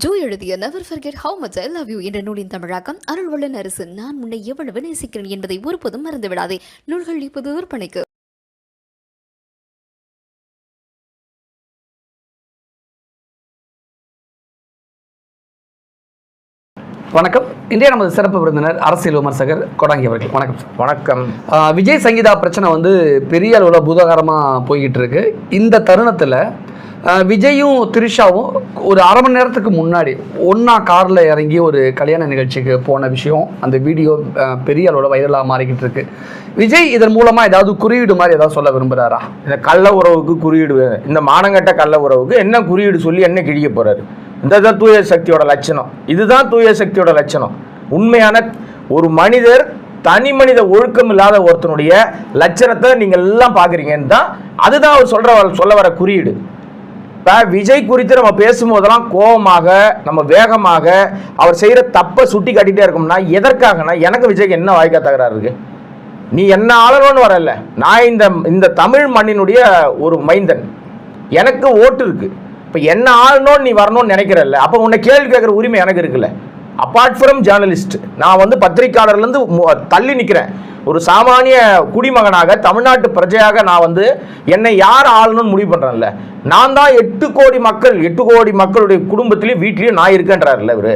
Joe எழுதிய never forget how much I love you என்ற நூலின் தமிழாக்கம் அருள்வள்ளன் அரசு. நான் உன்னை எவ்வளவு நேசிக்கிறேன் என்பதை ஒருபோதும் மறந்துவிடாதே. நூல்கள் இப்போது விற்பனைக்கு. வணக்கம். இன்றைய நமது சிறப்பு விருந்தினர் அரசியல் விமர்சகர் கொடாங்கி அவர்கள். வணக்கம் சார். வணக்கம். விஜய் சங்கீதா பிரச்சனை பெரிய அளவில் பூதாகரமாக போய்கிட்டு இருக்கு. இந்த தருணத்தில் விஜயும் த்ரிஷாவும் ஒரு அரை மணி நேரத்துக்கு முன்னாடி ஒன்றா காரில் இறங்கி ஒரு கல்யாண நிகழ்ச்சிக்கு போன விஷயம், அந்த வீடியோ பெரிய அளவில் வைரலாக மாறிக்கிட்டு இருக்கு. விஜய் இதன் மூலமாக ஏதாவது குறியீடு மாதிரி ஏதாவது சொல்ல விரும்புகிறாரா? இந்த கள்ள உறவுக்கு குறியீடு, இந்த மானங்கட்ட கள்ள உறவுக்கு என்ன குறியீடு சொல்லி என்ன கிழிக்க போகிறாரு? இந்த தூய சக்தியோட லட்சணம், இதுதான் தூய சக்தியோட லட்சணம். உண்மையான ஒரு மனிதர், தனி மனித ஒழுக்கம் இல்லாத ஒருத்தனுடைய லட்சணத்தை நீங்கள் எல்லாம் பார்க்குறீங்கன்னு தான், அதுதான் அவர் சொல்ல வர குறியீடு. இப்போ விஜய் குறித்து நம்ம பேசும்போதெல்லாம் கோபமாக, நம்ம வேகமாக அவர் செய்கிற தப்பை சுட்டி காட்டிகிட்டே இருக்கோம்னா எதற்காகனா, எனக்கு விஜய்க்கு என்ன வாய்க்கா தகராறு இருக்கு? நீ என்ன ஆளணும்னு வரல, நான் இந்த தமிழ் மண்ணினுடைய ஒரு மைந்தன், எனக்கு ஓட்டு இருக்கு. இப்போ என்ன ஆளணும்னு நீ வரணும்னு நினைக்கிறல்ல, அப்போ உன்னை கேள்வி கேட்குற உரிமை எனக்கு இருக்குல்ல. அப்பார்ட் ஃப்ரம் ஜேர்னலிஸ்ட், நான் பத்திரிக்கையாளர்லேருந்து தள்ளி நிற்கிறேன். ஒரு சாமானிய குடிமகனாக, தமிழ்நாட்டு பிரஜையாக நான் என்னை யார் ஆளணும்னு முடிவு பண்ணுறேன்ல. நான் தான் 8 கோடி மக்களுடைய குடும்பத்திலையும் வீட்லேயும் நான் இருக்கேன்றாருல்ல இவர்.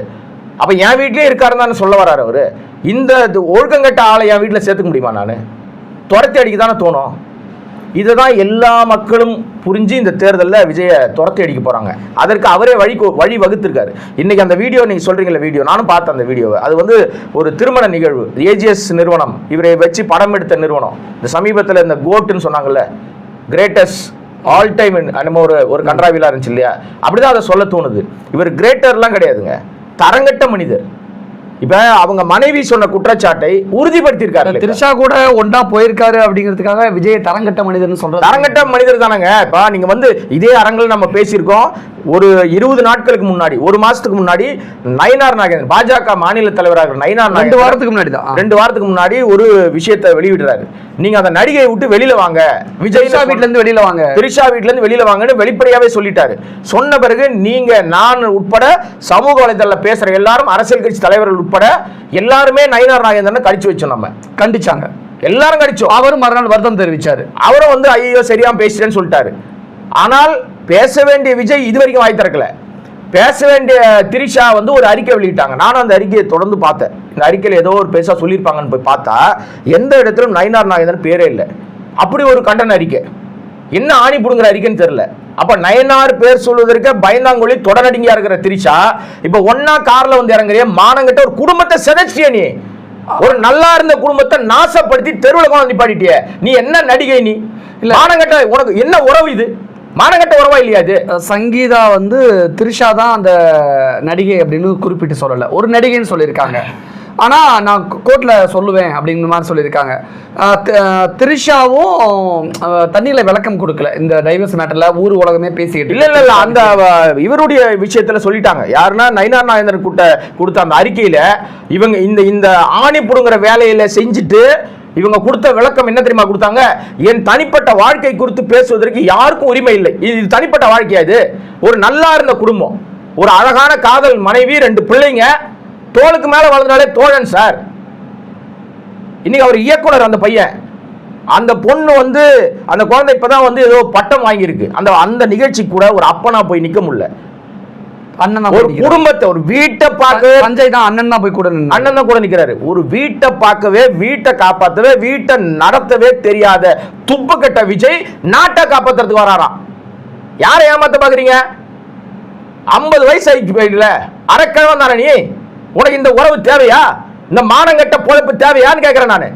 அப்போ என் வீட்லேயே இருக்காருன்னு சொல்ல வர்றாரு அவர். இந்த ஒழுக்கங்கட்ட ஆளை என் வீட்டில் சேர்த்துக்க முடியுமா? நான் துரத்தி அடிக்க தானே தோணும். இதை தான் எல்லா மக்களும் புரிஞ்சு இந்த தேர்தலில் விஜயை துரத்தி அடிக்க போகிறாங்க. அதற்கு அவரே வழி வகுத்திருக்காரு. இன்றைக்கி அந்த வீடியோ நீங்கள் சொல்கிறீங்களா, வீடியோ நானும் பார்த்தேன் அந்த வீடியோவை. அது ஒரு திருமண நிகழ்வு, ஏஜிஎஸ் நிறுவனம் இவரை வச்சு படம் எடுத்த நிறுவனம். இந்த சமீபத்தில் இந்த கோட்டுன்னு சொன்னாங்கல்ல, கிரேட்டஸ்ட் ஆல் டைம் என்னமோ ஒரு கன்றாவிலாம் இருந்துச்சு இல்லையா, அப்படிதான் அதை சொல்ல தோணுது. இவர் கிரேட்டர்லாம் கிடையாதுங்க, தரங்கட்ட மனிதர். இப்ப அவங்க மனைவி சொன்ன குற்றச்சாட்டை உறுதிப்படுத்தியிருக்காரு. த்ரிஷா கூட ஒன்றா போயிருக்காரு அப்படிங்கிறதுக்காக விஜய் தரங்கட்ட மனிதர்னு சொல்றாரு. தரங்கட்ட மனிதர் தானங்க. இப்ப நீங்க இதே அரங்கில் நம்ம பேசியிருக்கோம். ஒரு 20 நாட்களுக்கு முன்னாடி, ஒரு மாசத்துக்கு முன்னாடி நயினார் நாகேந்திரன், பாஜக மாநில தலைவராக நயினார் 2 வாரத்துக்கு முன்னாடி தான் 2 வாரத்துக்கு முன்னாடி ஒரு விஷயத்தை வெளியிடுறாரு. நீங்க அந்த நடிகையை விட்டு வெளியில வாங்க, விஜய் வீட்டுல இருந்து வெளியில வாங்க, த்ரிஷா வீட்டுல இருந்து வெளியில வாங்கன்னு வெளிப்படையாவே சொல்லிட்டாரு. சொன்ன பிறகு நீங்க, நான் உட்பட சமூக வலைதள பேசுற எல்லாரும், அரசியல் கட்சி தலைவர்கள் உட்பட எல்லாருமே நயினார் நாகேந்திரன் கடிச்சு வச்சோம். நம்ம கண்டிச்சாங்க, எல்லாரும் கடிச்சோம். அவரும் மறுநாள் வருத்தம் தெரிவிச்சாரு. அவரும் ஐயோ சரியா பேசுறேன்னு சொல்லிட்டாரு. ஆனால் பேச வேண்டிய விஜய் இது வரைக்கும் வாய் திறக்கல. பேச வேண்டிய த்ரிஷா ஒரு அறிக்கை வெளியிட்டாங்க. நானும் அந்த அறிக்கையை தொடர்ந்து பார்த்தேன். இந்த அறிக்கையில் ஏதோ ஒரு பேசா சொல்லியிருப்பாங்கன்னு போய் பார்த்தா எந்த இடத்திலும் நயினார் நாகேந்திரன் பேரே இல்லை. அப்படி ஒரு கண்டன அறிக்கை, என்ன ஆணி புடுங்குற அறிக்கைன்னு தெரியல. அப்ப நயனார் பேர் சொல்வதற்கு பயந்தாங்கொழி தொடரடிங்கியா இருக்கிற த்ரிஷா இப்ப ஒன்னா கார்ல இறங்குறிய, மானங்கிட்ட ஒரு குடும்பத்தை சிதைச்சிய, நீ ஒரு நல்லா இருந்த குடும்பத்தை நாசப்படுத்தி தெருவில் கொண்டு நிப்பாட்டிட்டிய. நீ என்ன நடிகை? நீ மானங்கிட்ட உனக்கு என்ன உறவு? இது மானங்கட்ட உறவா இல்லையா? இது சங்கீதா த்ரிஷா தான் அந்த நடிகை அப்படின்னு குறிப்பிட்டு சொல்லலை, ஒரு நடிகைன்னு சொல்லியிருக்காங்க. ஆனால் நான் கோர்ட்டில் சொல்லுவேன் அப்படிங்கிற மாதிரி சொல்லியிருக்காங்க. த்ரிஷாவும் தண்ணியில் விளக்கம் கொடுக்கல இந்த டைவர்ஸ் மேட்டரில், ஊர் உலகமே பேசிக்கிட்டு. இல்லை அந்த இவருடைய விஷயத்தில் சொல்லிட்டாங்க. யாருன்னா நயினார் நாகேந்திரன் கொடுத்த அந்த அறிக்கையில் இவங்க இந்த ஆணி புடுங்குற வேலையில் செஞ்சுட்டு இவங்க கொடுத்த விளக்கம் என்ன தெரியுமா கொடுத்தாங்க? என் தனிப்பட்ட வாழ்க்கை குறித்து பேசுவதற்கு யாருக்கும் உரிமை இல்லை. இது தனிப்பட்ட வாழ்க்கையா? இது ஒரு நல்லா இருந்த குடும்பம், ஒரு அழகான காதல் மனைவி, 2 பிள்ளைங்க, தோளுக்கு மேல வளர்ந்தாலே தோழன் சார். இன்னைக்கு அவர் இயக்குனர். அந்த பையன், அந்த பொண்ணு அந்த குழந்தை இப்பதான் ஏதோ பட்டம் வாங்கியிருக்கு. அந்த நிகழ்ச்சி கூட ஒரு அப்பனா போய் நிக்க முடியல. ஒரு குடும்பத்தை, ஒரு வீட்டை பார்க்கவே அண்ணன் தான் போய் கூட நிக்கிறாரு. ஒரு வீட்டை பார்க்கவே, வீட்டை காப்பாற்றவே, வீட்டை நடத்தவே தெரியாத துப்புக்கட்ட விஜய் நாட்டை காப்பாத்துறதுக்கு வராராம். யாரை ஏமாத்த பாக்குறீங்க? 50 வயசு ஆயிடுச்சு போயிடல, அரைக்கிழவன் தானே நீ? உனக்கு இந்த உறவு தேவையா? இந்த மானங்கட்ட பொழப்பு தேவையான்னு கேட்கிறேன் நானு.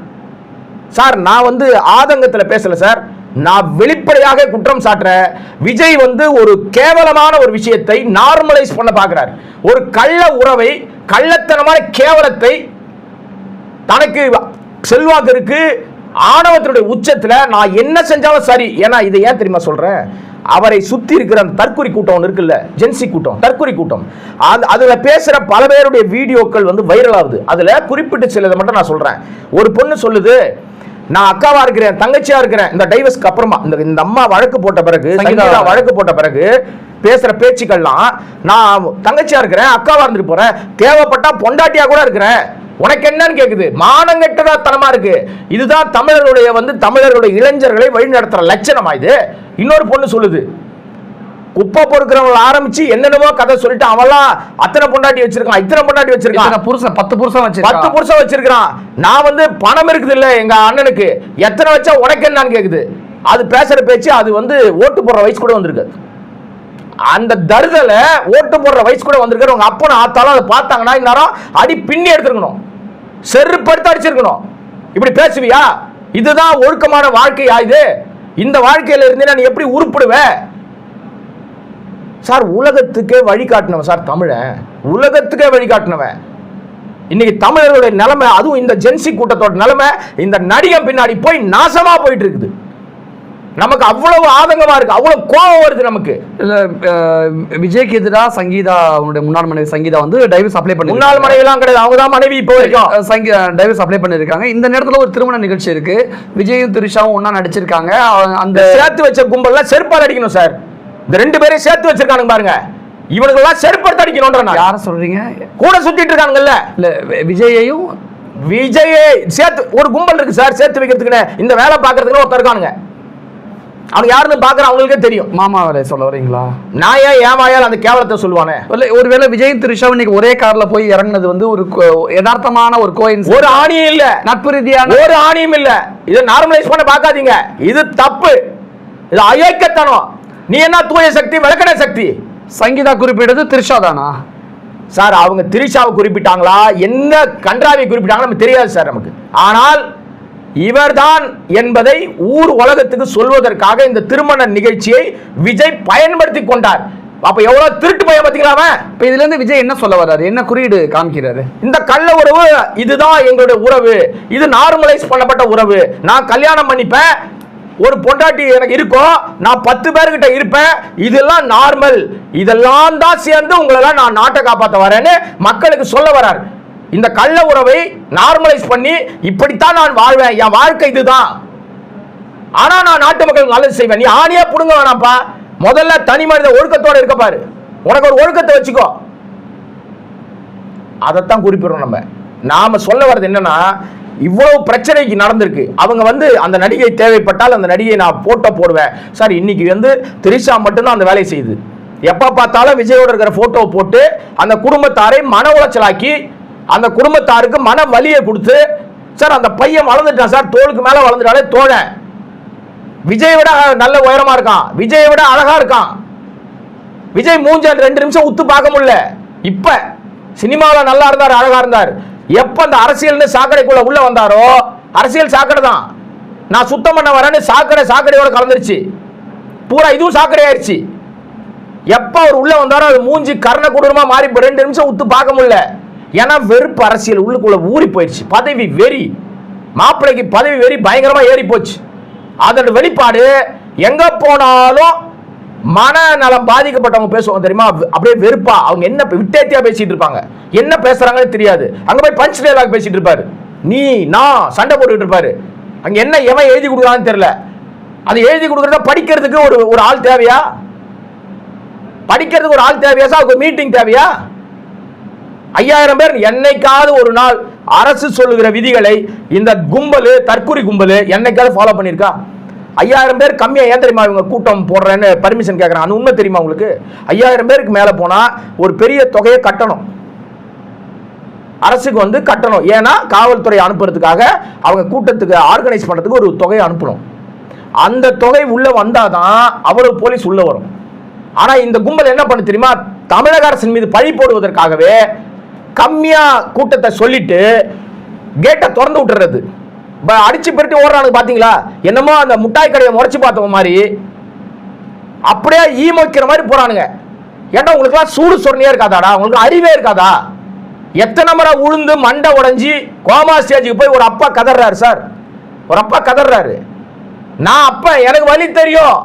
சார் நான் ஆதங்கத்துல பேசல சார், நான் வெளிப்படையாக குற்றம் சாட்டுறேன். விஜய் ஒரு கேவலமான ஒரு விஷயத்தை நார்மலைஸ் பண்ண பார்க்கிறார். ஒரு கள்ள உறவை, கள்ளத்தனமான கேவலத்தை, தனக்கு செல்வாக்கு இருக்கு, ஆணவத்தினுடைய உச்சத்துல நான் என்ன செஞ்சாலும் சரி. ஏன்னா இதை ஏன் தெரியுமா சொல்றேன்? அவரை சுத்தி இருக்கிற அந்த தற்கொலை கூட்டம் இருக்குல்ல, ஜென்சி கூட்டம், தற்கொலை கூட்டம், அதுல பேசுற பல பேருடைய வீடியோக்கள் வைரல் ஆகுது. அதுல குறிப்பிட்டு சிலதை மட்டும் நான் சொல்றேன். ஒரு பொண்ணு சொல்லுது, நான் அக்காவா இருக்கிறேன், தங்கச்சியா இருக்கிறேன். இந்த டைவர்ஸ்க்கு அப்புறமா இந்த அம்மா வழக்கு போட்ட பிறகு, சங்கீதா வழக்கு போட்ட பிறகு பேசுற பேச்சுக்கள்லாம், நான் தங்கச்சியா இருக்கிறேன், அக்காவா இருந்துட்டு போறேன், தேவைப்பட்டா பொண்டாட்டியா கூட இருக்கிறேன், உனக்கு என்னன்னு கேக்குது. மானங்கெட்டதா தனமா இருக்கு. இதுதான் தமிழர்களுடைய இளைஞர்களை வழிநடத்துற லட்சணமா இது. இன்னொரு பொண்ணு சொல்லுது, குப்பை பொறுக்கிறவங்களை ஆரம்பிச்சு என்னென்னவோ கதை சொல்லிட்டு அவெல்லாம் அத்தனை பொண்டாட்டி வச்சிருக்கான், இத்தனை பொண்டாட்டி வச்சிருக்கான், புருஷன் 10 புருஷன் வச்சிருக்கான். நான் பணம் இருக்குது இல்ல எங்க அண்ணனுக்கு, எத்தனை வச்சா உனக்கு என்னன்னு கேக்குது. அது பேசுற பேச்சு, அது ஓட்டு போடுற வயசு கூட வந்திருக்கு. அந்த தருதல ஓட்டு போடுற வயசு கூட வந்திருக்காரு. உங்க அப்பனை ஆத்தாலும் அதை பார்த்தாங்கன்னா இந்நேரம் அடி பின்னி எடுத்துருக்கணும், செருப்படுத்து அடிச்சிருக்கணும். இப்படி பேசுவியா? இதுதான் ஒழுக்கமான வாழ்க்கையா இது? இந்த வாழ்க்கையில இருந்து நான் எப்படி உருப்பிடுவேன் சார்? உலகத்துக்கே வழிகாட்டினவன் சார் தமிழன், உலகத்துக்கே வழிகாட்டினவன். இன்னைக்கு தமிழர்களுடைய நிலைமை, அதுவும் இந்த ஜென்சி கூட்டத்தோட நிலைமை, இந்த நடிகன் பின்னாடி போய் நாசமா போயிட்டு இருக்குது. நமக்கு அவ்வளவு ஆதங்கமா இருக்கு, அவ்வளவு கோபம் வருது நமக்கு. விஜய்க்கு எதிராக சங்கீதா, அவனுடைய முன்னாள் மனைவி சங்கீதா டைவர்ஸ் அப்ளை பண்ணி, முன்னாள் மனைவி எல்லாம் கிடையாது, அவங்க தான் மனைவி இப்போ வரைக்கும் டைவர்ஸ் அப்ளை பண்ணிருக்காங்க. இந்த நேரத்தில் ஒரு திருமண நிகழ்ச்சி இருக்கு, விஜயும் திரிஷாவும் ஒன்னா நடிச்சிருக்காங்க. அந்த சேர்த்து வச்ச கும்பல்ல செருப்பால் அடிக்கணும் சார். இந்த 2 பேரையும் சேர்த்து வச்சிருக்கானுங்க பாருங்க, இவனுக்கெல்லாம் செருப்படுத்த அடிக்கணும். யார சொல்றீங்க? கூட சுத்திட்டு இருக்கானுங்கல்ல. இல்ல, விஜயையும் சேர்த்து ஒரு கும்பல் இருக்கு சார், சேர்த்து வைக்கிறதுக்குன்னு, இந்த வேலை பாக்குறதுக்குன்னு ஒருத்தர் இருக்கானுங்க. அவங்க யாருன்னு பாக்குற அவங்களுக்கே தெரியும். மாமா வேலை சொல்ல வரீங்களா? நான் ஏன் ஏமாயால் அந்த கேவலத்தை சொல்லுவானே? ஒருவேளை விஜயும் திரிஷாவும் இன்னைக்கு ஒரே கார்ல போய் இறங்குனது ஒரு யதார்த்தமான ஒரு கோயின்ஸ், ஒரு ஆணியும் இல்ல, நட்பு ரீதியான ஒரு ஆணியும் இல்ல. இதை நார்மலைஸ் பண்ண பார்க்காதீங்க, இது தப்பு, இது அயோக்கியத்தனம். நீ என்ன தூய சக்தி, விளக்கண சக்தி? சங்கீதா குறிப்பிட்டது திரிஷா தானா சார்? அவங்க திரிஷாவை குறிப்பிட்டாங்களா, என்ன கன்றாவை குறிப்பிட்டாங்களா நமக்கு தெரியாது சார் நமக்கு. ஆனால் இவர்தான் என்பதை ஊர் உலகத்துக்கு சொல்வதற்காக இந்த திருமண நிகழ்ச்சியை விஜய் பயன்படுத்தி கொண்டார். அப்ப எவ்வளவு திருட்டு பையன் பாத்தீங்களா? இப்ப இதுல இருந்து விஜய் என்ன சொல்ல வர்றாரு, என்ன குறியீடு காமிக்கிறாரு? இந்த கள்ள உறவு இதுதான் எங்களுடைய உறவு, இது நார்மலைஸ் பண்ணப்பட்ட உறவு. நான் கல்யாணம் பண்ணிப்பேன், ஒரு பொண்டாட்டி எனக்கு இருக்கும், நான் 10 பேர்கிட்ட இருப்பேன், இதெல்லாம் நார்மல், இதெல்லாம் தான் சேர்ந்து உங்களெல்லாம் நான் நாட்டை காப்பாற்ற வரேன்னு மக்களுக்கு சொல்ல வர்றார். இந்த கள்ள உறவை நார்மலைஸ் பண்ணி இப்படித்தான் நான் வாழ்வேன், என் வாழ்க்கை இதுதான், ஆனா நான் நாட்டு மக்களுக்கு நல்லது செய்வேன். நீ ஆணியா புடுங்க வேணாம்ப்பா, முதல்ல தனி மனித ஒழுக்கத்தோட இருக்க பாரு, உனக்கு ஒரு ஒழுக்கத்தை வச்சுக்கோ. அதைத்தான் குறிப்பிடுறோம். நாம சொல்ல வர்றது என்னன்னா, இவ்வளவு பிரச்சனைக்கு நடந்திருக்கு. அவங்க அந்த நடிகை தேவைப்பட்டால் அந்த நடிகை நான் போட்டோ போடுவேன் சார். இன்னைக்கு திரிஷா மட்டும்தான் அந்த வேலையை செய்யுது. எப்ப பார்த்தாலும் விஜயோட இருக்கிற போட்டோவை போட்டு அந்த குடும்பத்தாரை மன உளைச்சலாக்கி, அந்த குடும்பத்தாருக்கு மன வலியை கொடுத்து, சார் அந்த பையன் வளர்ந்துட்டான் சார், தோளுக்கு மேல வளர்ந்துட்டாலே தோழன். விஜய் விட நல்ல உயரமா இருக்கான், விஜய் விட அழகா இருக்கான். விஜய் மூஞ்ச 2 நிமிஷம் உத்து பார்க்க முடியல. இப்ப சினிமாவில் நல்லா இருந்தார், அழகா இருந்தார். எப்ப அந்த அரசியல் சாக்கடைக்குள்ள உள்ள வந்தாரோ, அரசியல் சாக்கடை தான், நான் சுத்தம் பண்ண வரேன்னு சாக்கடையோட கலந்துருச்சு, பூரா இதுவும் சாக்கடை ஆயிடுச்சு. எப்ப அவர் உள்ள வந்தாரோ அது மூஞ்சி கர்ண கொடூரமா மாறி 2 நிமிஷம் உத்து பார்க்க முடியல. ஏன்னா வெறுப்பு அரசியல் உள்ளுக்குள்ள ஊறி போயிடுச்சு. பதவி வெறி, மாப்பிள்ளைக்கு பதவி வெறி பயங்கரமா ஏறி போச்சு. அதோட வெளிப்பாடு எங்க போனாலும் மனநலம் பாதிக்கப்பட்டவங்க பேசுவாங்க தெரியுமா, அப்படியே வெறுப்பா. அவங்க என்ன விட்டேத்தியா பேசிட்டு இருப்பாங்க, என்ன பேசுறாங்கன்னு தெரியாது. அங்க போய் பஞ்ச் டயலாக் பேசிட்டு இருப்பாரு, நீ நான் சண்டை போட்டுக்கிட்டு இருப்பாரு. அங்க என்ன எவன் எழுதி கொடுக்குறான்னு தெரியல. அது எழுதி கொடுக்கறத படிக்கிறதுக்கு ஒரு ஆள் தேவையா? படிக்கிறதுக்கு ஒரு ஆள் தேவையா சார்? ஒரு மீட்டிங் தேவையா? 5000 பேர் என்னைக்காவது ஒரு நாள் அரசு சொல்லுகிற விதிகளை இந்த கும்பல், தற்கொலை கும்பல் என்னைக்காவது ஃபாலோ பண்ணிருக்கா? 5000 பேர் கம்மியா ஏன் தெரியுமா இவங்க கூட்டம் போடுறேன்னு பர்மிஷன் கேட்கறாங்க? அது உண்மை தெரியுமா உங்களுக்கு? 5000 பேருக்கு மேல போனா ஒரு பெரிய தொகையை கட்டணும், அரசுக்கு கட்டணும். ஏன்னா காவல்துறை அனுப்புறதுக்காக அவங்க கூட்டத்துக்கு ஆர்கனைஸ் பண்றதுக்கு ஒரு தொகையை அனுப்பணும். அந்த தொகை உள்ள வந்தாதான் அவ்வளவு போலீஸ் உள்ள வரும். ஆனா இந்த கும்பல் என்ன பண்ணு தெரியுமா, தமிழக அரசின் மீது பழி போடுவதற்காகவே கம்மியா கூட்டத்தை சொல்லிட்டு கேட்டை திறந்து விட்டுறது, அடிச்சு பெருட்டி ஓடுறானு பாத்தீங்களா? என்னமோ அந்த முட்டாய் கடையை முறைச்சு பார்த்தவங்க மாதிரி அப்படியே ஈமோக்கிற மாதிரி போறானுங்க. ஏன்டா உங்களுக்கு சூடு சொரணையா இருக்காதாடா? உங்களுக்கு அறிவே இருக்காதா? எத்தனை முறை உளுந்து மண்டை உடைஞ்சி கோமா ஸ்டேஜுக்கு போய் ஒரு அப்பா கதறாரு சார், ஒரு அப்பா கதறாரு. நான் அப்ப எனக்கு வழி தெரியும்,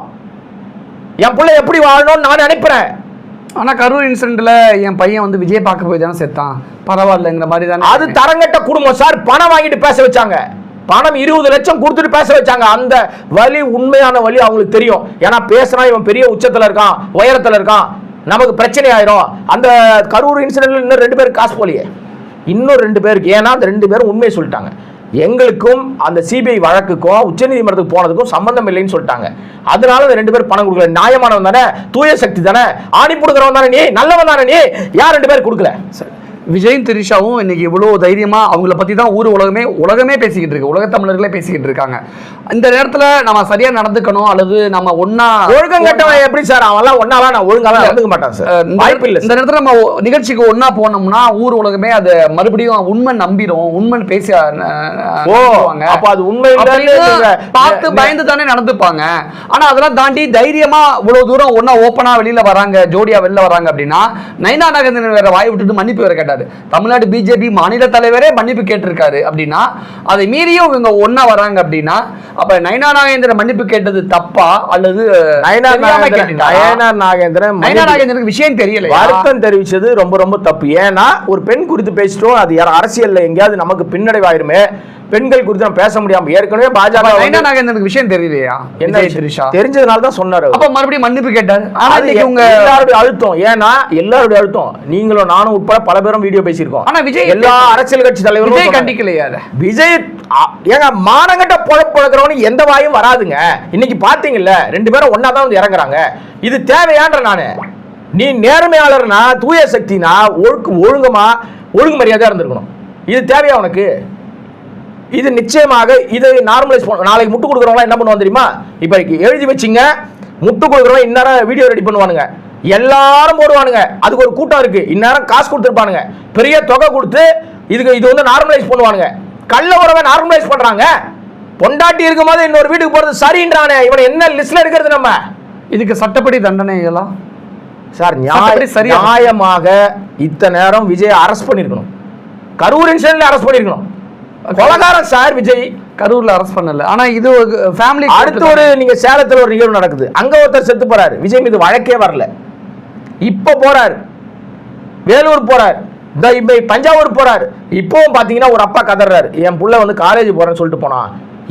என் பிள்ளை எப்படி வாழணும்னு நான் நினைப்பேன். ஆனா கரூர் இன்சிடென்ட்ல என் பையன் விஜய் பார்க்க போய் தானே செத்தான், பரவாயில்லைங்கிற மாதிரி தானே. அது தரங்கட்ட குடும்பம் சார், பணம் வாங்கிட்டு பேச வச்சாங்க. பணம் 20 லட்சம் கொடுத்துட்டு பேச வச்சாங்க. அந்த வலி உண்மையான வலி அவங்களுக்கு தெரியும். ஏன்னா பேசினா இவன் பெரிய உச்சத்துல இருக்கான், உயரத்துல இருக்கான், நமக்கு பிரச்சனை ஆயிரும். அந்த கரூர் இன்சிடென்ட்ல இன்னும் 2 பேருக்கு காசு போலியே, இன்னும் 2 பேருக்கு. ஏன்னா அந்த 2 பேரும் உண்மையை சொல்லிட்டாங்க. எங்களுக்கும் அந்த சிபிஐ வழக்குக்கும் உச்சநீதிமன்றத்துக்கு போனதுக்கும் சம்பந்தம் இல்லைன்னு சொல்லிட்டாங்க. அதனால அந்த 2 பேர் பணம் கொடுக்கல. நியாயமானவன் தானே, தூய சக்தி தானே, ஆணி கொடுக்குறவன் தானே, நீ நல்லவன் தானே, நீ யார் 2 பேர் கொடுக்கல? விஜயும் திரிஷாவும் இன்னைக்கு இவ்வளோ தைரியமா அவங்கள பத்தி தான் உலகமே பேசிக்கிட்டு இருக்கு, உலக தமிழர்களே பேசிக்கிட்டு இருக்காங்க. இந்த நேரத்துல நம்ம சரியா நடந்துக்கணும், அல்லது நம்ம ஒன்னா ஒழுக்கம் கட்டவன் எப்படி சார் அவன்லாம் ஒன்னாலாம் நான் ஒழுங்காலாம் நடந்துக்க மாட்டான் சார், வாய்ப்பு இல்லை. இந்த நேரத்துல நம்ம நிகழ்ச்சிக்கு ஒன்னா போனோம்னா ஊர் உலகமே அதை மறுபடியும் உண்மை நம்பிடும், உண்மை பேசி அப்ப அது உண்மை பார்த்து பயந்து தானே நடந்துப்பாங்க. ஆனா அதெல்லாம் தாண்டி தைரியமா இவ்வளவு தூரம் ஒன்னா ஓப்பனா வெளியில வராங்க, ஜோடியா வெளில வராங்க அப்படின்னா நயனா நாகேந்திரன் வேற வாய் விட்டுட்டு மன்னிப்பு வேற கேட்டாரு. தமிழ்நாடு பிஜேபி மாநில தலைவரே மன்னிப்பு கேட்டிருக்காரு அப்படின்னா அதை மீறியும் இவங்க ஒன்னா வராங்க அப்படின்னா அப்ப நயனா நாகேந்திரன் மன்னிப்பு கேட்டது தப்பா அல்லது நயனா நாகேந்திரன் விஷயம் தெரியல, வருத்தம் தெரிவிச்சது ரொம்ப ரொம்ப தப்பு. ஏன்னா ஒரு பெண் குறித்து பேசிட்டோம், அது அரசியல்ல எங்கேயாவது நமக்கு பின்னடைவாயிருமே, பெண்கள் குறித்து நம்ம பேச முடியாம. ஏற்கனவே பாஜக நயனா நாகேந்திரனுக்கு விஷயம் தெரியலையா? என்ன தெரிஞ்சதுனால தான் சொன்னாரு. அப்ப மறுபடியும் மன்னிப்பு கேட்டாரு. எல்லாருடைய அழுத்தம், ஏன்னா எல்லாருடைய அழுத்தம், நீங்களும் நானும் உட்பட பல பேரும் வீடியோ பேசியிருக்கோம். ஆனா விஜய் எல்லா அரசியல் கட்சி தலைவரும் கண்டிக்கலையா? விஜய் ஏங்க மானங்கட்ட பொழப்புறவனு எந்த வாயும் வராதுங்க. இன்னைக்கு பாத்தீங்கல்ல 2 பேரும் ஒன்னா தான் வந்து இறங்குறாங்க. இது தேவையான்ற நானு, நீ நேர்மையாளர்னா தூய சக்தினா ஒழுங்கமா ஒழுங்கு மரியாதையா இருந்திருக்கணும். இது தேவையா உனக்கு? இது நிச்சயமாக இதை நார்மலைஸ் பண்ண. நாளைக்கு முட்டு கொடுக்குறவங்க என்ன பண்ணுவாங்க தெரியுமா? இப்ப எழுதி வச்சிங்க, முட்டு கொடுக்குறவங்க இந்நேரம் வீடியோ ரெடி பண்ணுவானுங்க, எல்லாரும் போடுவானுங்க, அதுக்கு ஒரு கூட்டம் இருக்கு, இந்நேரம் காசு கொடுத்துருப்பானுங்க, பெரிய தொகை கொடுத்து இது வந்து நார்மலைஸ் பண்ணுவானுங்க. கள்ள உறவை நார்மலைஸ் பண்றாங்க. பொண்டாட்டி இருக்கும் போது இன்னொரு வீட்டுக்கு போறது சரின்றானே, இவனை என்ன லிஸ்ட்ல எடுக்கிறது? நம்ம இதுக்கு சட்டப்படி தண்டனைகளா சார்? நியாயமாக இத்தனை நேரம் விஜய் அரெஸ்ட் பண்ணிருக்கணும், கரூர் இன்சிடென்ட்ல அரெஸ்ட் பண்ணிருக்கணும். கொலகாரன் சார் விஜய், கரூர்ல அரெஸ்ட் பண்ணல. ஆனா இது ஃபேமிலி. அடுத்து ஒரு நீங்க சேலத்துல ஒரு நிகழ்வு நடக்குது, அங்க ஒருத்தர் செத்து போறாரு, விஜய் மீது வழக்கே வரல. இப்ப போறாரு வேலூர், போறாரு தஞ்சாவூர், போறாரு. இப்பவும் பாத்தீங்கன்னா ஒரு அப்பா கதறாரு, என் புள்ள வந்து காலேஜ் போறேன்னு சொல்லிட்டு போனா,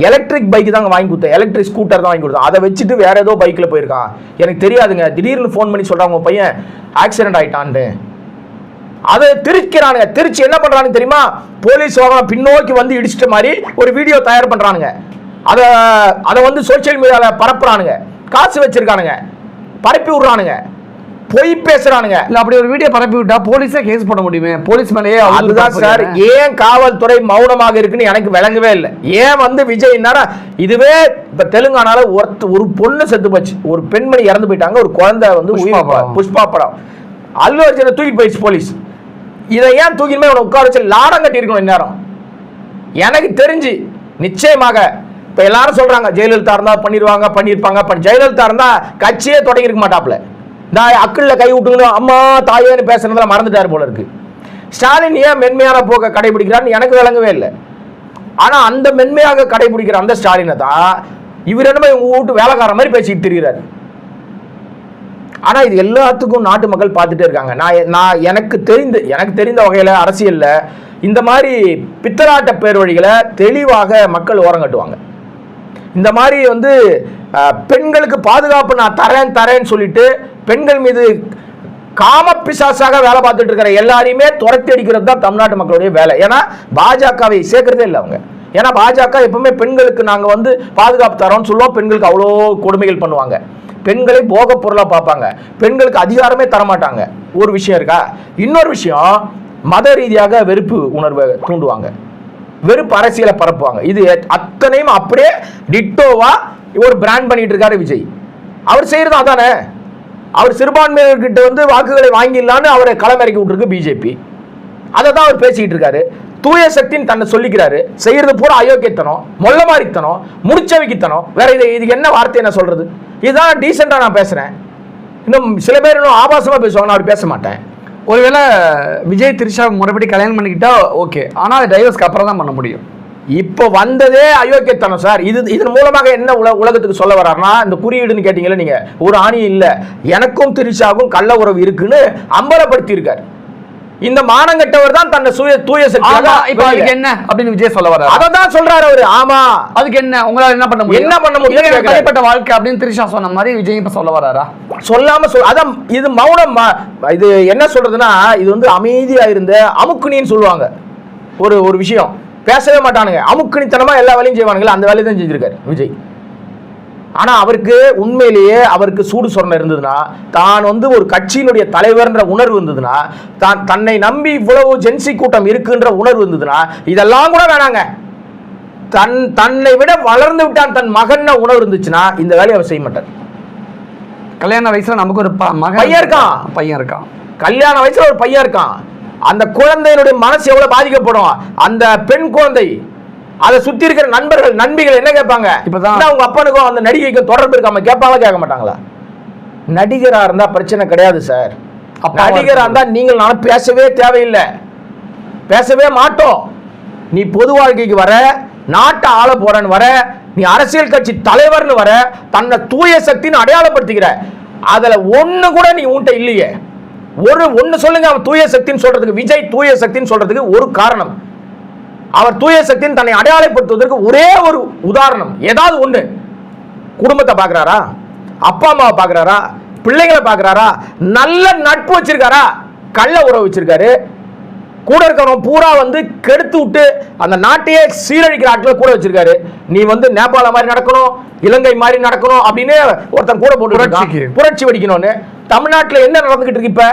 எலக்ட்ரிக் பைக் தான் வாங்கி கொடுத்தேன், எலக்ட்ரிக் ஸ்கூட்டர் தான் வாங்கி கொடுத்தேன், அதை வச்சுட்டு வேற ஏதோ பைக்ல போயிருக்கான், எனக்கு தெரியாதுங்க, திடீர்னு ஃபோன் பண்ணி சொல்றாங்க உங்க பையன் ஆக்சிடென்ட் ஆயிட்டான்னு. அதை திருக்கிறானுங்க. திருச்சி என்ன பண்றானுங்க தெரியுமா? போலீஸ் வாகனம் பின்னோக்கி வந்து இடிச்சிட்ட மாதிரி ஒரு வீடியோ தயார் பண்றானுங்க. அதை வந்து சோசியல் மீடியால பரப்புறானுங்க, காசு வச்சிருக்கானுங்க, பரப்பி விடுறானுங்க, பொய் பேசுறானுங்க. இல்ல அப்படி ஒரு வீடியோ பரப்பி விட்டா போலீஸே கேஸ் போட முடியுமே, போலீஸ் மேலேயே. அதுதான் சார், ஏன் காவல்துறை மௌனமாக இருக்குன்னு எனக்கு விளங்கவே இல்லை. ஏன் வந்து விஜய் இதுவே இப்ப தெலுங்கானால ஒரு பொண்ணு செத்து போச்சு, ஒரு பெண்மணி இறந்து போயிட்டாங்க, ஒரு குழந்தை வந்து புஷ்பா படம், அல்லு அர்ஜுனை தூக்கிட்டு போயிடுச்சு போலீஸ். இதை ஏன் தூக்கிட்டு போய் உட்கார வச்சு லாடம் கட்டி இருக்கணும் இந்நேரம்? எனக்கு தெரிஞ்சு நிச்சயமாக இப்ப எல்லாரும் சொல்றாங்க ஜெயலலிதா இருந்தா பண்ணிருப்பாங்க. ஜெயலலிதா இருந்தா கட்சியே தொடங்கி இருக்க மாட்டாப்ல. அக்கல்ல கை விட்டுங்கன்னு அம்மா தாயேன்னு பேசுறதுல மறந்துட்டாரு போல இருக்கு. ஸ்டாலின் ஏன் மென்மையான போக்க கடைபிடிக்கிறான்னு எனக்கு விளங்கவே இல்லை. ஆனா அந்த மென்மையாக கடைபிடிக்கிற அந்த ஸ்டாலினை தான் இவர் என்னமோ இவங்க வீட்டு வேலைக்கார மாதிரி பேசிட்டு திரிகிறாரு. ஆனா இது எல்லாத்துக்கும் நாட்டு மக்கள் பார்த்துட்டே இருக்காங்க. நான் எனக்கு தெரிந்த வகையில அரசியல்ல இந்த மாதிரி பித்தலாட்ட பேர் வழிகளை தெளிவாக மக்கள் ஓரம் கட்டுவாங்க. இந்த மாதிரி வந்து பெண்களுக்கு பாதுகாப்பு நான் தரேன்னு சொல்லிட்டு பெண்கள் மீது காம பிசாசாக வேலை பார்த்துட்டு இருக்கிற எல்லாரையுமே துரத்தி அடிக்கிறது தான் தமிழ்நாட்டு மக்களுடைய வேலை. ஏன்னா பாஜகவை சேர்க்கறதே இல்லை அவங்க. ஏன்னா பாஜக எப்பவுமே பெண்களுக்கு நாங்க வந்து பாதுகாப்பு தரோம்னு சொல்லுவோம், பெண்களுக்கு அவ்வளோ கொடுமைகள் பண்ணுவாங்க, பெண்களை போக பொருளா பார்ப்பாங்க, பெண்களுக்கு அதிகாரமே தரமாட்டாங்க. ஒரு விஷயம் இருக்கா? இன்னொரு விஷயம், மத ரீதியாக வெறுப்பு உணர்வை தூண்டுவாங்க, வெறுப்பு அரசியலை பரப்புவாங்க. இது அத்தனையும் அப்படியே டிட்டோவா ஒரு பிராண்ட் பண்ணிட்டு இருக்காரு விஜய். அவர் செய்யறது அதானே. அவர் சிறுபான்மையினர்கிட்ட வந்து வாக்குகளை வாங்கிடலான்னு அவரை களமிறக்கி விட்டுருக்கு பிஜேபி. அதை தான் அவர் பேசிக்கிட்டு இருக்காரு. தூய சக்தின்னு தன்னை சொல்லிக்கிறாரு, செய்யறது பூரா அயோக்கியத்தனம், மொல்ல மாதிரித்தனம், முடிச்சவைக்குத்தனம். வேற இதுக்கு என்ன வார்த்தை என்ன சொல்றது? இதுதான் டீசெண்டா நான் பேசுறேன். இன்னும் சில பேர் இன்னும் ஆபாசமா பேசுவாங்க, நான் அப்படி பேச மாட்டேன். ஒருவேளை விஜய் திரிஷா முறைப்படி கல்யாணம் பண்ணிக்கிட்டா ஓகே, ஆனா அது டைவர்ஸ்க்கு அப்புறம் தான் பண்ண முடியும். இப்போ வந்ததே அயோக்கியத்தனம் சார். இதன் மூலமாக என்ன உலகத்துக்கு சொல்ல வர்றாருன்னா, இந்த குறியீடுன்னு கேட்டீங்களா நீங்க, ஒரு ஆணி இல்லை, எனக்கும் திரிஷாவுக்கும் கள்ள உறவு இருக்குன்னு அம்பலப்படுத்தி இருக்காரு. இந்த மானங்கட்டவர் தான் தன்னை தூய சக்தியாக. இப்ப அதுக்கு என்ன அப்படின்னு விஜய் சொல்ல வர்றாரு. அததான் சொல்றாரு அவரு. ஆமா, அதுக்கு என்ன, உங்களால என்ன பண்ண முடியும்? என்ன பண்ண முடியும்? தனிப்பட்ட வாழ்க்கை அப்படின்னு திரிஷா சொன்ன மாதிரி விஜய் இப்ப சொல்ல வர்றாரா? சொல்லாம அதான் இது மௌனம். இது என்ன சொல்றதுன்னா, இது வந்து அமைதியா இருந்த அமுக்குனின்னு சொல்லுவாங்க. ஒரு விஷயம் பேசவே மாட்டானுங்க, அமுக்குனித்தனமா எல்லா வேலையும் செய்வானுங்களா, அந்த வேலையை தான் செஞ்சிருக்காரு விஜய். ஆனா அவருக்கு உண்மையிலேயே அவருக்கு சூடு சொரணை இருந்ததுன்னா, தான் வந்து ஒரு கட்சியினுடைய தலைவர்ன்ற உணர்வு இருந்ததுன்னா, தன்னை நம்பி இவ்வளவு ஜென்சி கூட்டம் இருக்குன்ற உணர்வு இருந்ததுன்னா, இதெல்லாம் கூட வேணாங்க. தன்னை விட வளர்ந்து விட்டான் தன் மகன் உணர்வு இருந்துச்சுன்னா இந்த வேலையை அவர் செய்ய மாட்டார். கல்யாண வயசுல நமக்கு ஒரு பையன் இருக்கான். கல்யாண வயசுல ஒரு பையன் இருக்கான். அந்த குழந்தையினுடைய மனசு எவ்வளவு பாதிக்கப்படும். அந்த பெண் குழந்தை, அதை சுத்தி இருக்கிற நண்பர்கள் நண்பிகள் என்ன கேட்பாங்க? இப்பதான் உங்க அப்பனுக்கும் அந்த நடிகைக்கும் தொடர்பு இருக்காம கேட்பாங்களா, கேட்க மாட்டாங்களா? நடிகரா இருந்தா பிரச்சனை கிடையாது சார். நடிகரா இருந்தா நீங்கள் நானும் பேசவே தேவையில்லை, பேசவே மாட்டோம். நீ பொது வாழ்க்கைக்கு வர, நாட்டை ஆள போறன்னு வர, நீ அரசியல் கட்சி தலைவர்னு வர, தன்னை தூய சக்தின்னு அடையாளப்படுத்திக்கிற. அதுல ஒண்ணு கூட நீ உன்ட்ட இல்லையே. ஒண்ணு சொல்லுங்க அவன் தூய சக்தின்னு சொல்றதுக்கு. விஜய் தூய சக்தின்னு சொல்றதுக்கு ஒரு காரணம், அவர் தூய சக்தின்னு தன்னை அடையாளப்படுத்துவதற்கு ஒரே ஒரு உதாரணம், ஏதாவது ஒண்ணு. குடும்பத்தை பாக்குறாரா, அப்பா அம்மாவை பாக்குறாரா, பிள்ளைகளை பாக்குறாரா, நல்ல நட்பு வச்சிருக்காரா, கள்ள உறவு வச்சிருக்காரு, கூட இருக்கிறவன் பூரா வந்து கெடுத்து விட்டு அந்த நாட்டையே சீரழிக்கிற ஆட்களை கூட வச்சிருக்காரு. நீ வந்து நேபாள மாதிரி நடக்கணும், இலங்கை மாதிரி நடக்கணும் அப்படின்னு ஒருத்தன் கூட போட்டு புரட்சி வெடிக்கணும்னு. தமிழ்நாட்டில் என்ன நடந்துகிட்டு இருக்கு இப்ப?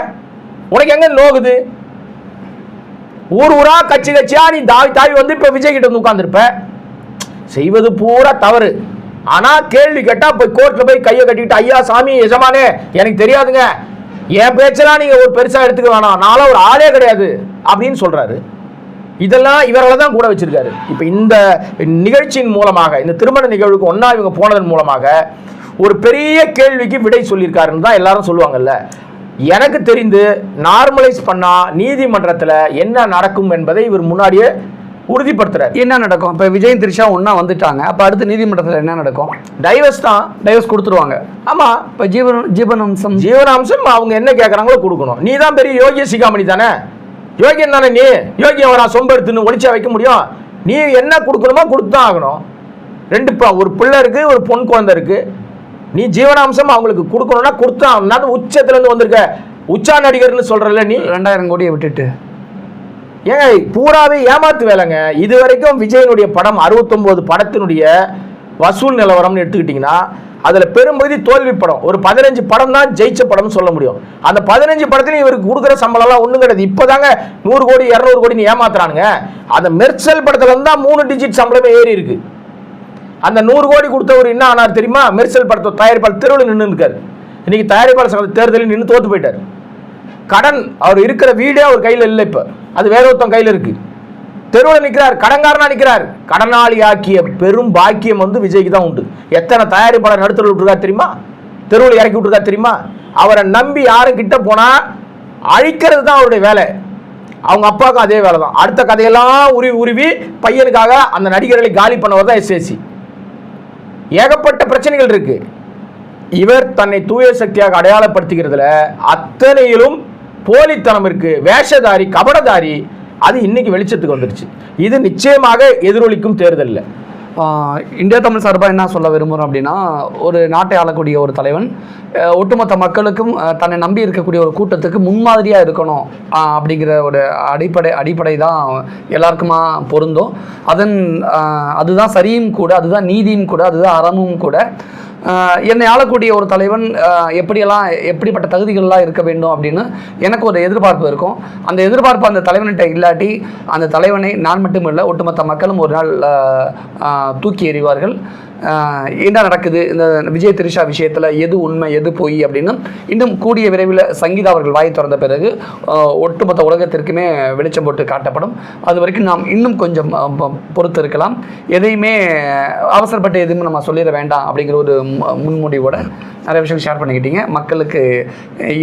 உனக்கு எங்க நோகுது? ஊரா கட்சியா நீ தாவி வந்து இப்ப விஜய் கிட்ட வந்து உட்கார்ந்துருப்ப. செய்வது பூரா தவறு. ஆனா கேள்வி கேட்டா போய் கோர்ட்ல போய் கையை கட்டிக்கிட்டு, ஐயா சாமி எஜமானே எனக்கு தெரியாதுங்க, என் பேச்செல்லாம் நீங்க ஒரு பெருசா எடுத்துக்க வேணாம், நானும் ஒரு ஆளே கிடையாது அப்படின்னு சொல்றாரு. இதெல்லாம் இவர்களை தான் கூட வச்சிருக்காரு. இப்ப இந்த நிகழ்ச்சியின் மூலமாக, இந்த திருமண நிகழ்வுக்கு ஒன்னா இவங்க போனதன் மூலமாக ஒரு பெரிய கேள்விக்கு விடை சொல்லியிருக்காருன்னு தான் எல்லாரும் சொல்லுவாங்கல்ல. எனக்கு தெரிந்து நார்மலைஸ் பண்ணா நீதிமன்றத்தில் என்ன நடக்கும் என்பதை இவர் முன்னாடியே உறுதிப்படுத்துறாரு. என்ன நடக்கும்? இப்போ விஜய் திரிஷா ஒன்னா வந்துட்டாங்க, அப்போ அடுத்து நீதிமன்றத்தில் என்ன நடக்கும்? டைவர்ஸ் தான், டைவர்ஸ் கொடுத்துருவாங்க. ஆமா, இப்போ ஜீவனாம்சம் அவங்க என்ன கேட்குறாங்களோ கொடுக்கணும். நீ தான் பெரிய யோகிய சிகாமணி தானே, யோகியன் தானே நீ. யோகியம் வரா சொம்பெடுத்துன்னு ஒளிச்சா வைக்க முடியும்? நீ என்ன கொடுக்கணுமோ கொடுத்து தான் ஆகணும். ஒரு பிள்ளை இருக்கு, ஒரு பொன் குழந்தை இருக்கு. நீ ஜீவனாம்சம் அவங்களுக்கு கொடுக்கணும்னா கொடுத்தா. உச்சத்துல இருந்து வந்திருக்க உச்சா நடிகர்னு சொல்றல நீ. 2000 கோடியை விட்டுட்டு ஏங்க பூராவே ஏமாத்து வேலைங்க. இது வரைக்கும் விஜயனுடைய படம் 69 படத்தினுடைய வசூல் நிலவரம்னு எடுத்துக்கிட்டீங்கன்னா அதுல பெரும்பகுதி தோல்வி படம். ஒரு 15 படம் தான் ஜெயிச்ச படம்னு சொல்ல முடியும். அந்த 15 படத்துலையும் இவருக்கு கொடுக்குற சம்பளம் எல்லாம் ஒண்ணும் கிடையாது. இப்பதாங்க 100 கோடி 200 கோடி ஏமாத்துறானுங்க. அந்த மெர்சல் படத்துல இருந்தா 3 டிஜிட் சம்பளமே ஏறி இருக்கு. அந்த 100 கோடி கொடுத்தவர் என்ன ஆனார் தெரியுமா? மெர்சல் படத்தை தயாரிப்பாளர் தெருவில் நின்று இருக்காரு. இன்னைக்கு தயாரிப்பாளர் சங்க தேர்தலில் நின்று தோத்து போயிட்டார். கடன் அவர் இருக்கிற வீடே அவர் கையில் இல்லை, இப்ப அது வேற ஒருத்தன் கையில் இருக்கு. தெருவில் நிற்கிறார், கடன்காரனா நிற்கிறார். கடனாளி ஆக்கிய பெரும் பாக்கியம் வந்து விஜய்க்கு தான் உண்டு. எத்தனை தயாரிப்பாளர் நடுத்தருள் விட்டுருக்காரு தெரியுமா? தெருவில் இறக்கி விட்டுருக்காரு தெரியுமா? அவரை நம்பி யாரும் கிட்ட போனா அழிக்கிறது தான் அவருடைய வேலை. அவங்க அப்பாவுக்கும் அதே வேலை தான். அடுத்த கதையெல்லாம் உருவி பையனுக்காக அந்த நடிகர்களை காலி பண்ணவர் தான் எஸ்எஸ்சி. ஏகப்பட்ட பிரச்சனைகள் இருக்கு. இவர் தன்னை தூய சக்தியாக அடையாளப்படுத்திக்கிறதுல அத்தனையிலும் போலித்தனம் இருக்கு, வேஷதாரி, கபடதாரி. அது இன்னைக்கு வெளிச்சத்துக்கு வந்துருச்சு. இது நிச்சயமாக எதிரொலிக்கும் தேர்தலில். இந்தியா தமிழ் சார்பாக என்ன சொல்ல விரும்புகிறோம் அப்படின்னா, ஒரு நாட்டை ஆளக்கூடிய ஒரு தலைவன் ஒட்டுமொத்த மக்களுக்கும் தன்னை நம்பி இருக்கக்கூடிய ஒரு கூட்டத்துக்கு முன்மாதிரியாக இருக்கணும் அப்படிங்கிற ஒரு அடிப்படை தான் எல்லாருக்குமா பொருந்தும். அதுதான் சரியும் கூட, அதுதான் நீதியும் கூட, அதுதான் அறமும் கூட. என்னை ஆளக்கூடிய ஒரு தலைவன் எப்படிப்பட்ட தகுதிகள்லாம் இருக்க வேண்டும் அப்படின்னு எனக்கு ஒரு எதிர்பார்ப்பு இருக்கும். அந்த எதிர்பார்ப்பு அந்த தலைவன்கிட்ட இல்லாட்டி அந்த தலைவனை நான் மட்டும் இல்லை, ஒட்டுமொத்த மக்களும் ஒரு நாள் தூக்கி எறிவார்கள். என்ன நடக்குது இந்த விஜய் திரிஷா விஷயத்தில், எது உண்மை எது பொய் அப்படின்னு இன்னும் கூடிய விரைவில் சங்கீதா அவர்கள் வாய் திறந்த பிறகு ஒட்டுமொத்த உலகத்திற்குமே வெளிச்சம் போட்டு காட்டப்படும். அது வரைக்கும் நாம் இன்னும் கொஞ்சம் பொறுத்து இருக்கலாம். எதையுமே அவசரப்பட்டு எதுவுமே நம்ம சொல்லிட வேண்டாம் அப்படிங்கிற ஒரு முன்முடிவோட நிறைய விஷயம் ஷேர் பண்ணிக்கிட்டீங்க. மக்களுக்கு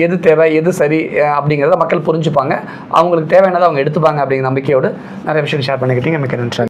எது தேவை எது சரி அப்படிங்கிறத மக்கள் புரிஞ்சுப்பாங்க, அவங்களுக்கு தேவையானதை அவங்க எடுத்துப்பாங்க அப்படிங்கிற நம்பிக்கையோடு நிறைய விஷயம் ஷேர் பண்ணிக்கிட்டீங்க. மிக்க நன்றி.